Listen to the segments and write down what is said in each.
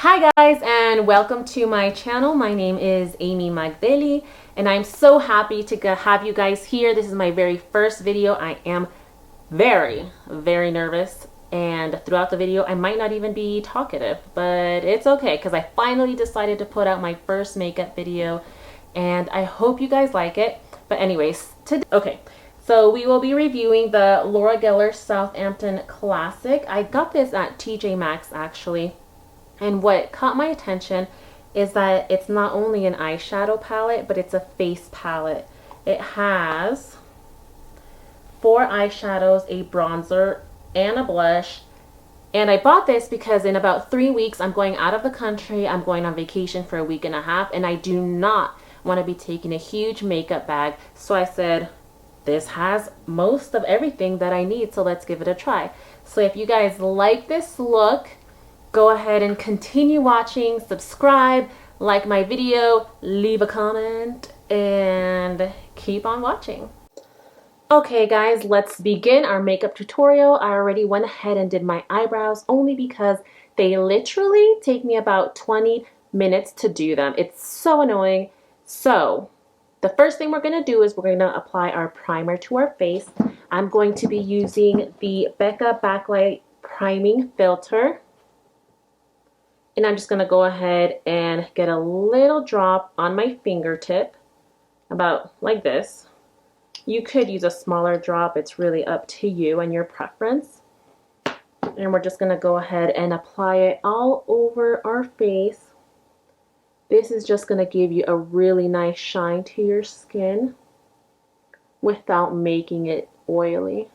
Hi guys, and welcome to my channel. My name is Amy Magdeli and I'm so happy to have you guys here. This is my very first video. I am very nervous, and throughout the video I might not even be talkative, but it's okay because I finally decided to put out my first makeup video and I hope you guys like it. But anyways, today, so we will be reviewing the Laurageller Southampton Classic. I got this at TJ Maxx actually. And what caught my attention is that it's not only an eyeshadow palette, but it's a face palette. It has 4 eyeshadows, a bronzer, and a blush. And I bought this because in about 3 weeks, I'm going out of the country. I'm going on vacation for a week and a half, and I do not want to be taking a huge makeup bag. So I said, this has most of everything that I need, so let's give it a try. So if you guys like this look, go ahead and continue watching, subscribe, like my video, leave a comment, and keep on watching. Okay guys, let's begin our makeup tutorial. I already went ahead and did my eyebrows only because they literally take me about 20 minutes to do them. It's so annoying. So the first thing we're going to do is we're going to apply our primer to our face. I'm going to be using the Becca Backlight Priming Filter. And I'm just going to go ahead and get a little drop on my fingertip, about like this. You could use a smaller drop. It's really up to you and your preference. And we're just going to go ahead and apply it all over our face. This is just going to give you a really nice shine to your skin without making it oily.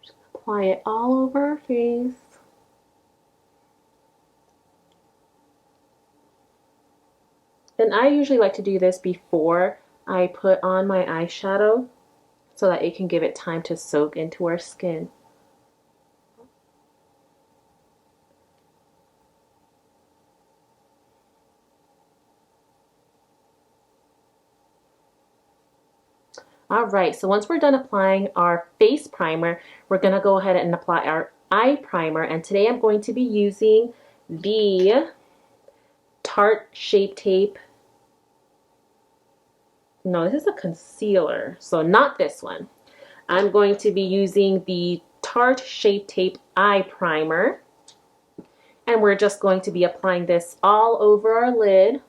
Just apply it all over our face. And I usually like to do this before I put on my eyeshadow so that it can give it time to soak into our skin. Alright, so once we're done applying our face primer, we're going to go ahead and apply our eye primer. And today I'm going to be using the Tarte Shape Tape. No, this is a concealer, so not this one. I'm going to be using the Tarte Shape Tape Eye Primer. And we're just going to be applying this all over our lid.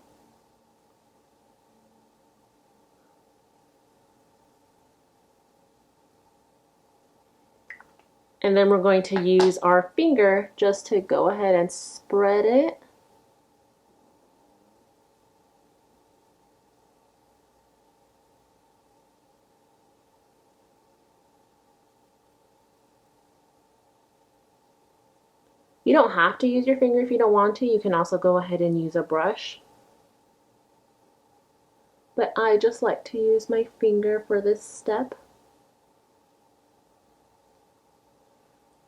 And then we're going to use our finger just to go ahead and spread it. You don't have to use your finger if you don't want to. You can also go ahead and use a brush. But I just like to use my finger for this step.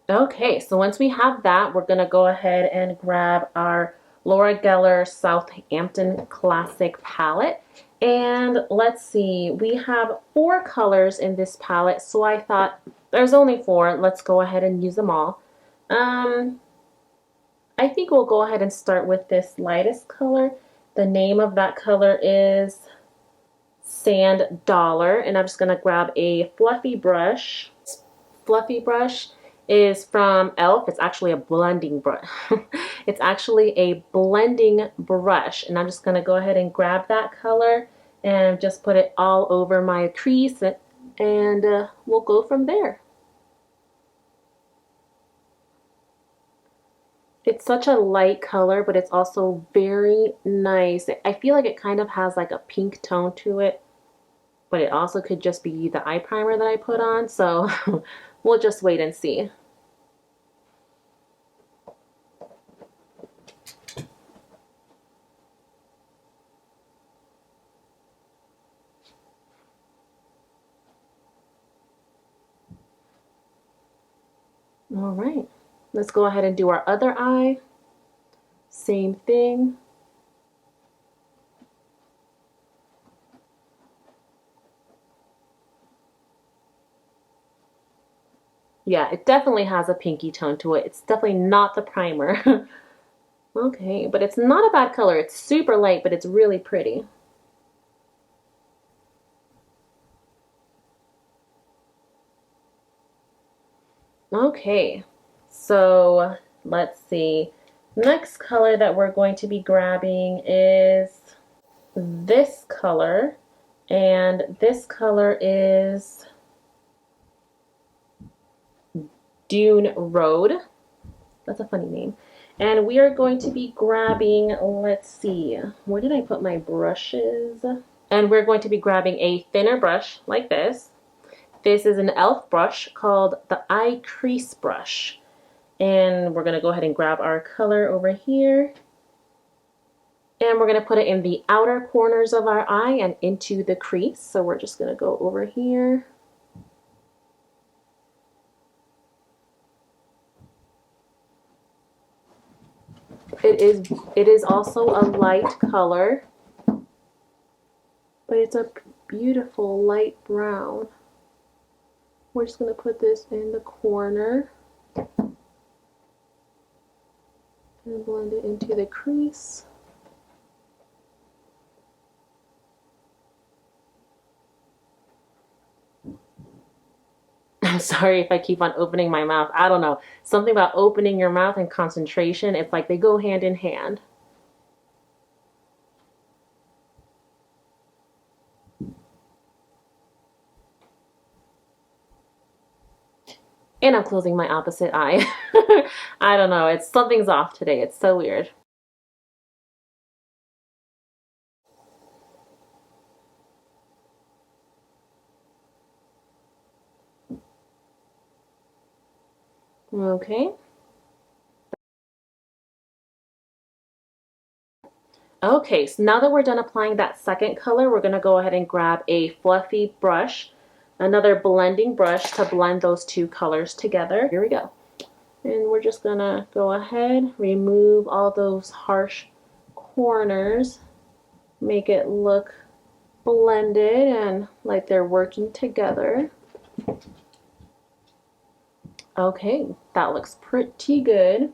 Okay, so once we have that, we're going to go ahead and grab our Laurageller Southampton Classic palette. And let's see, we have 4 colors in this palette, so I thought there's only 4. Let's go ahead and use them all. I think we'll go ahead and start with this lightest color. The name of that color is Sand Dollar, and I'm just going to grab a fluffy brush. Fluffy brush is from e.l.f. It's actually a blending brush. It's actually a blending brush, and I'm just going to go ahead and grab that color and just put it all over my crease, and we'll go from there. It's such a light color, but it's also very nice. I feel like it kind of has like a pink tone to it, but it also could just be the eye primer that I put on, so we'll just wait and see. All right, let's go ahead and do our other eye. Same thing. Yeah, it definitely has a pinky tone to it. It's definitely not the primer. Okay, but it's not a bad color. It's super light, but it's really pretty. Okay, so let's see. Next color that we're going to be grabbing is this color, and this color is Dune Road. That's a funny name. And we are going to be grabbing, let's see, where did I put my brushes? And we're going to be grabbing a thinner brush like this. This is an e.l.f. brush called the Eye Crease Brush. And we're going to go ahead and grab our color over here. And we're going to put it in the outer corners of our eye and into the crease. So we're just going to go over here. It is also a light color, but it's a beautiful light brown. We're just going to put this in the corner and blend it into the crease. I'm sorry if I keep on opening my mouth. I don't know. Something about opening your mouth and concentration, it's like they go hand in hand. And I'm closing my opposite eye. I don't know. Something's off today. It's so weird. Okay. Okay, so now that we're done applying that second color, we're going to go ahead and grab a fluffy brush, another blending brush to blend those two colors together. Here we go. And we're just going to go ahead, remove all those harsh corners, make it look blended and like they're working together. Okay, that looks pretty good.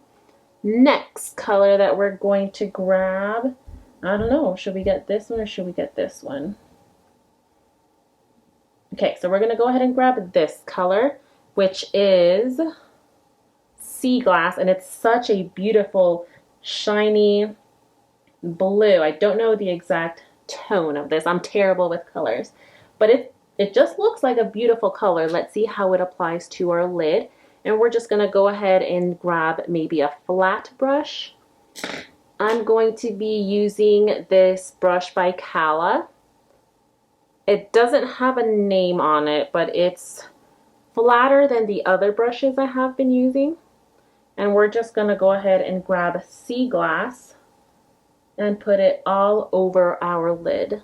Next color that we're going to grab, I don't know, should we get this one or should we get this one? Okay, so we're going to go ahead and grab this color, which is Sea Glass, and it's such a beautiful, shiny blue. I don't know the exact tone of this. I'm terrible with colors, but it just looks like a beautiful color. Let's see how it applies to our lid. And we're just going to go ahead and grab maybe a flat brush. I'm going to be using this brush by Cala. It doesn't have a name on it, but it's flatter than the other brushes I have been using. And we're just going to go ahead and grab Sea Glass and put it all over our lid.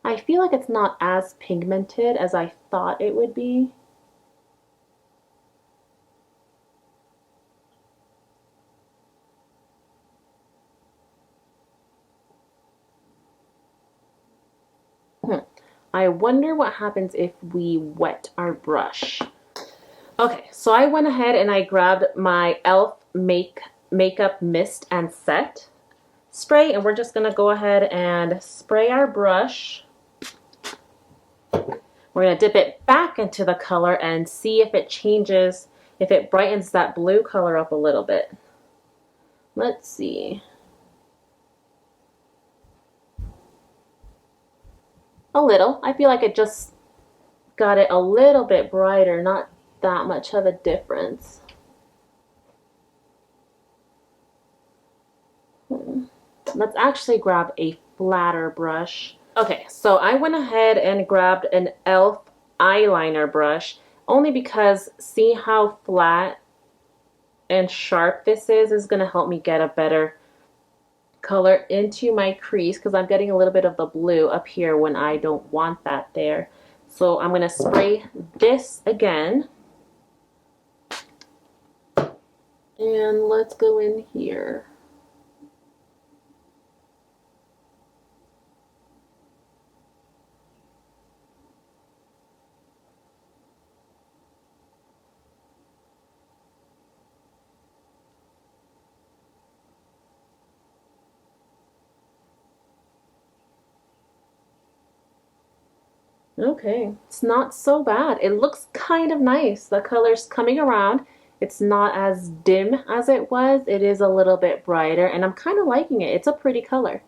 I feel like it's not as pigmented as I thought it would be. I wonder what happens if we wet our brush. Okay, so I went ahead and I grabbed my e.l.f. Makeup Mist and Set spray, and we're just going to go ahead and spray our brush. We're going to dip it back into the color and see if it changes, if it brightens that blue color up a little bit. Let's see. A little. I feel like it just got it a little bit brighter, not that much of a difference. Let's actually grab a flatter brush. Okay, so I went ahead and grabbed an e.l.f. eyeliner brush only because see how flat and sharp this is going to help me get a better color into my crease because I'm getting a little bit of the blue up here when I don't want that there. So I'm going to spray this again. And let's go in here. Okay, it's not so bad. It looks kind of nice. The color's coming around. It's not as dim as it was. It is a little bit brighter, and I'm kind of liking it. It's a pretty color.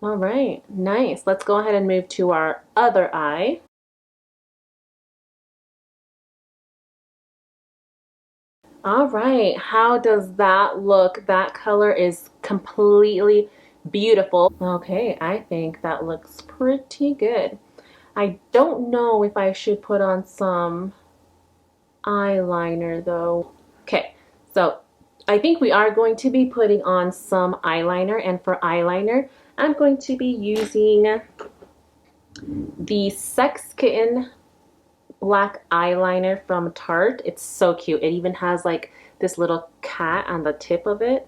All right, nice. Let's go ahead and move to our other eye. All right, how does that look? That color is completely beautiful. Okay, I think that looks pretty good. I don't know if I should put on some eyeliner though. Okay, so I think we are going to be putting on some eyeliner, and for eyeliner, I'm going to be using the Sex Kitten black eyeliner from Tarte. It's so cute. It even has like this little cat on the tip of it.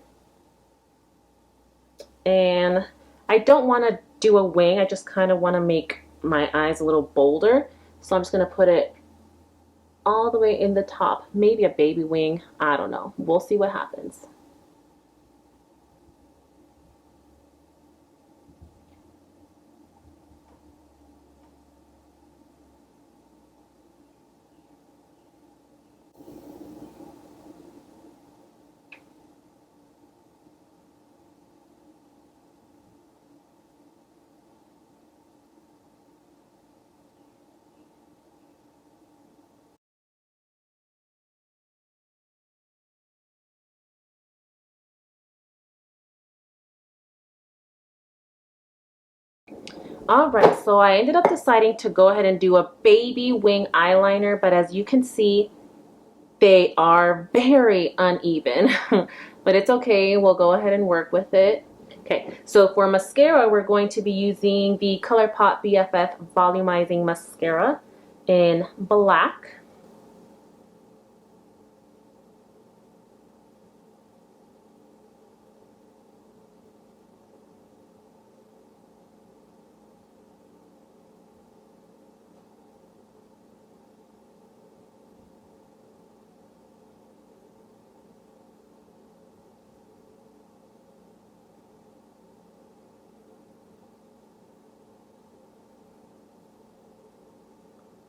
And I don't want to do a wing. I just kind of want to make my eyes a little bolder. So I'm just going to put it all the way in the top. Maybe a baby wing. I don't know. We'll see what happens. All right, so I ended up deciding to go ahead and do a baby wing eyeliner, but as you can see, they are very uneven, but it's okay. We'll go ahead and work with it. Okay, so for mascara, we're going to be using the Colourpop BFF Volumizing Mascara in black.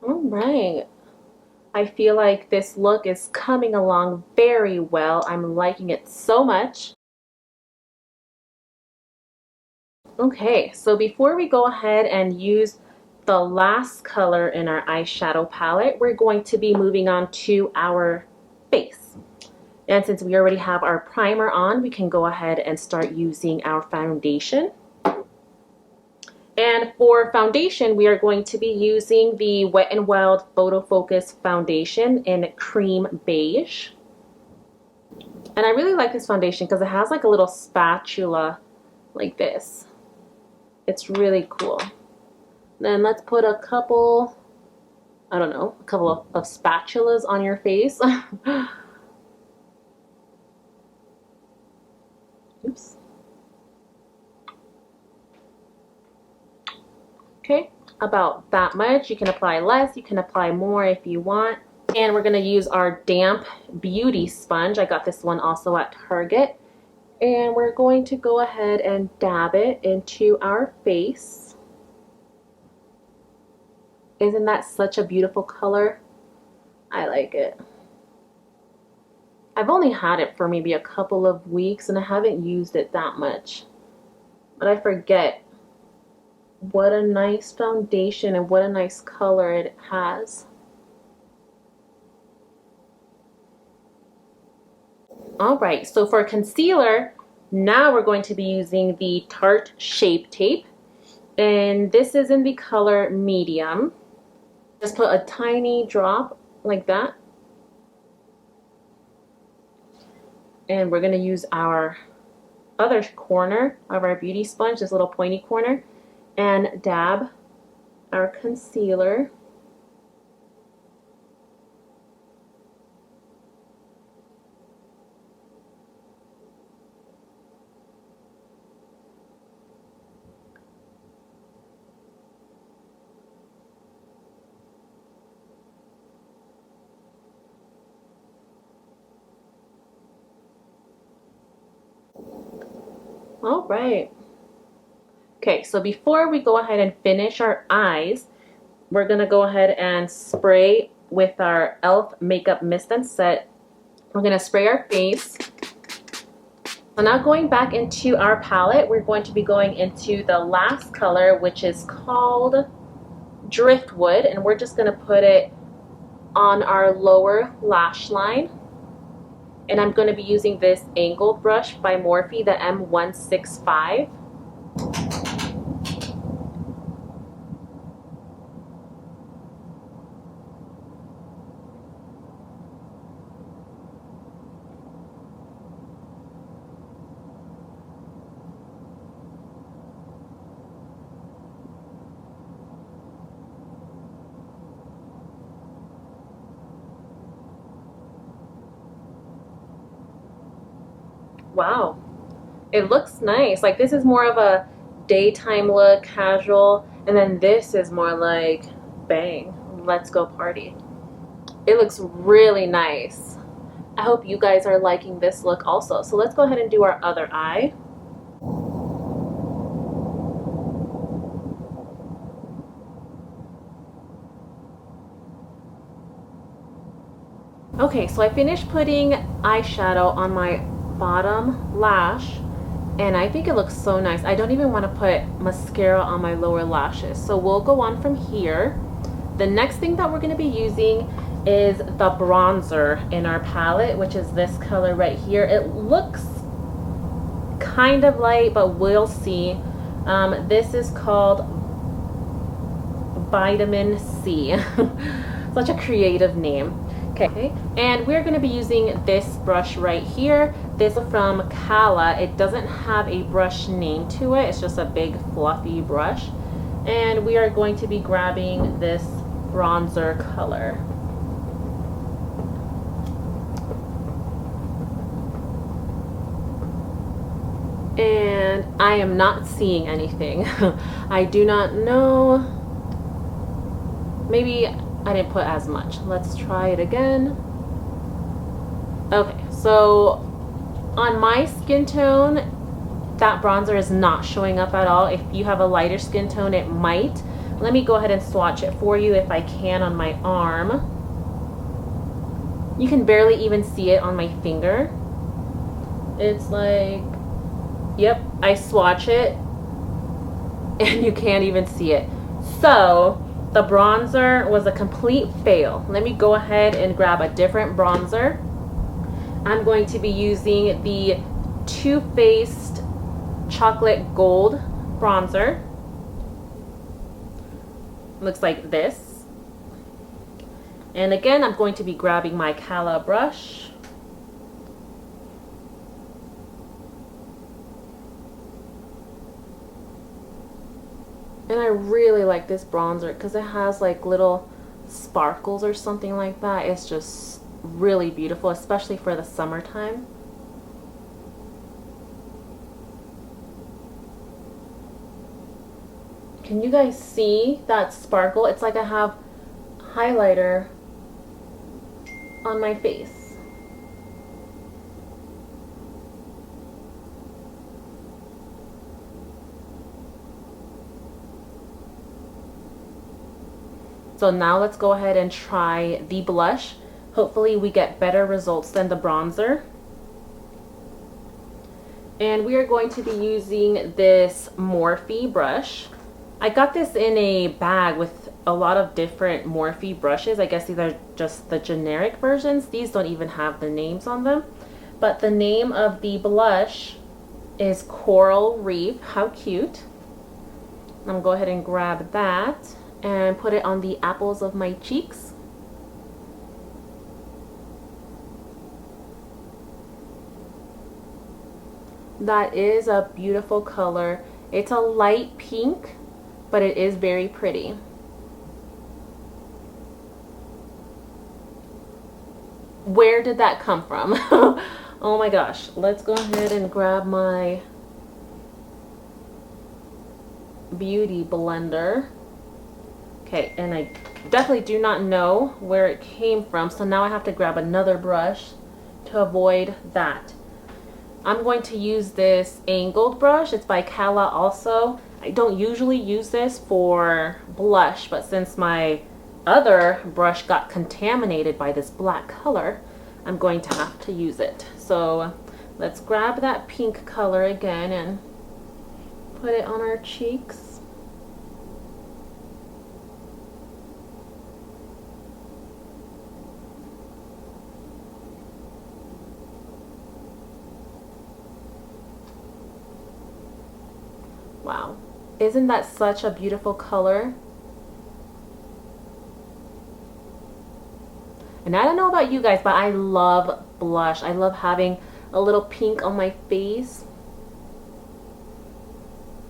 All right. I feel like this look is coming along very well. I'm liking it so much. Okay, so before we go ahead and use the last color in our eyeshadow palette, we're going to be moving on to our face. And since we already have our primer on, we can go ahead and start using our foundation. And for foundation, we are going to be using the Wet n Wild Photofocus foundation in cream beige. And I really like this foundation because it has like a little spatula like this. It's really cool. Then let's put a couple, I don't know, a couple of spatulas on your face. Oops. Okay, about that much. You can apply less, you can apply more if you want. And we're going to use our damp beauty sponge. I got this one also at Target. And we're going to go ahead and dab it into our face. Isn't that such a beautiful color? I like it. I've only had it for maybe a couple of weeks and I haven't used it that much. But I forget what a nice foundation and what a nice color it has. Alright, so for concealer, now we're going to be using the Tarte Shape Tape. And this is in the color medium. Just put a tiny drop like that. And we're going to use our other corner of our beauty sponge, this little pointy corner, and dab our concealer. All right. Okay, so before we go ahead and finish our eyes, we're gonna go ahead and spray with our e.l.f. makeup mist and set. We're gonna spray our face. So now going back into our palette, we're going to be going into the last color, which is called Driftwood, and we're just gonna put it on our lower lash line. And I'm gonna be using this angled brush by Morphe, the M165. Wow, it looks nice. Like, this is more of a daytime look, casual, and then this is more like, bang, let's go party. It looks really nice. I hope you guys are liking this look also. So let's go ahead and do our other eye. Okay, so I finished putting eyeshadow on my bottom lash, and I think it looks so nice. I don't even want to put mascara on my lower lashes, so we'll go on from here. The next thing that we're going to be using is the bronzer in our palette, which is this color right here. It looks kind of light, but we'll see. This is called Vitamin C. Such a creative name. Okay, and we're going to be using this brush right here. This is from Kala. It doesn't have a brush name to it. It's just a big fluffy brush. And we are going to be grabbing this bronzer color. And I am not seeing anything. I do not know. Maybe I didn't put as much. Let's try it again. Okay, so on my skin tone, that bronzer is not showing up at all. If you have a lighter skin tone, it might. Let me go ahead and swatch it for you if I can on my arm. You can barely even see it on my finger. It's like, yep, I swatch it and you can't even see it. So the bronzer was a complete fail. Let me go ahead and grab a different bronzer. I'm going to be using the Too Faced Chocolate Gold bronzer. Looks like this. And again, I'm going to be grabbing my Kala brush. And I really like this bronzer because it has like little sparkles or something like that. It's just really beautiful, especially for the summertime. Can you guys see that sparkle? It's like I have highlighter on my face. So now let's go ahead and try the blush. Hopefully we get better results than the bronzer. And we are going to be using this Morphe brush. I got this in a bag with a lot of different Morphe brushes. I guess these are just the generic versions. These don't even have the names on them. But the name of the blush is Coral Reef. How cute. I'm going to go ahead and grab that and put it on the apples of my cheeks. That is a beautiful color. It's a light pink, but it is very pretty. Where did that come from? Oh my gosh. Let's go ahead and grab my beauty blender. Okay, and I definitely do not know where it came from, so now I have to grab another brush to avoid that. I'm going to use this angled brush. It's by Kala also. I don't usually use this for blush, but since my other brush got contaminated by this black color, I'm going to have to use it. So let's grab that pink color again and put it on our cheeks. Wow, isn't that such a beautiful color? And I don't know about you guys, but I love blush. I love having a little pink on my face.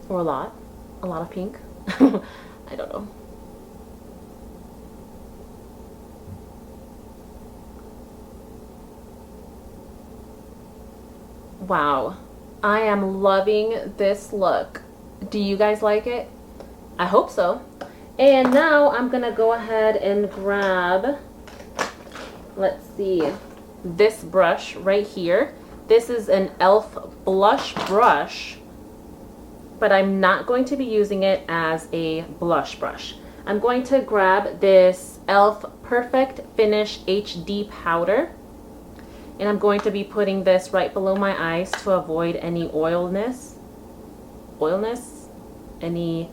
Or a lot of pink. I don't know. Wow, I am loving this look. Do you guys like it? I hope so. And now I'm gonna go ahead and grab, let's see, this brush right here. This is an e.l.f. blush brush, but I'm not going to be using it as a blush brush. I'm going to grab this e.l.f. Perfect Finish HD powder, and I'm going to be putting this right below my eyes to avoid any oilness, any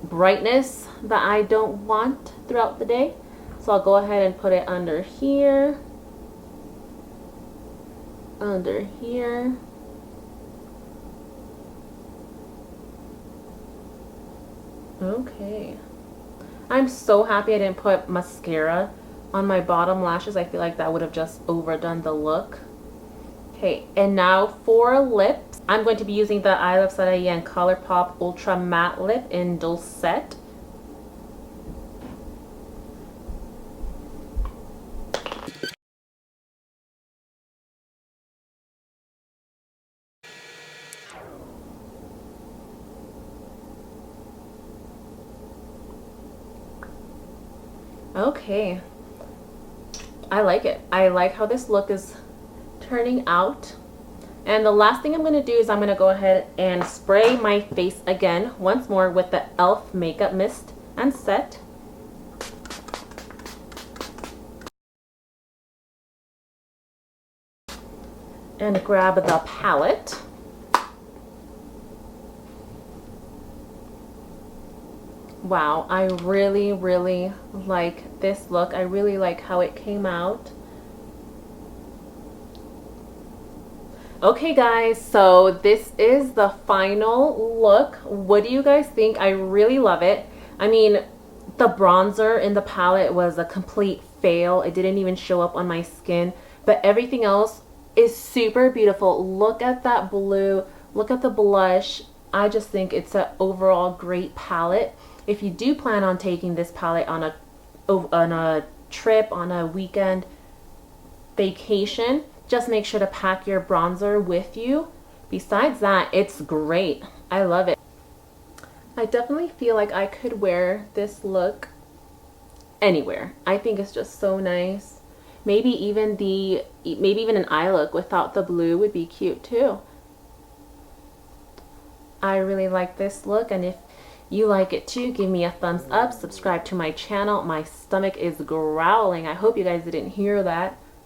brightness that I don't want throughout the day. So I'll go ahead and put it under here, under here. Okay. I'm so happy I didn't put mascara on my bottom lashes. I feel like that would have just overdone the look. Okay, and now for lips, I'm going to be using the Iluvsaraii and Colourpop Ultra Matte Lip in Dulcet. Okay, I like it. I like how this look is turning out. And the last thing I'm going to do is I'm going to go ahead and spray my face again once more with the e.l.f. Makeup Mist and Set. And grab the palette. Wow, I really, really like this look. I really like how it came out. Okay guys, so this is the final look. What do you guys think? I really love it. I mean, the bronzer in the palette was a complete fail. It didn't even show up on my skin, but everything else is super beautiful. Look at that blue. Look at the blush. I just think it's an overall great palette. If you do plan on taking this palette on a trip, on a weekend vacation, just make sure to pack your bronzer with you. Besides that, it's great. I love it. I definitely feel like I could wear this look anywhere. I think it's just so nice. Maybe even an eye look without the blue would be cute too. I really like this look, and if you like it too, give me a thumbs up, subscribe to my channel. My stomach is growling. I hope you guys didn't hear that.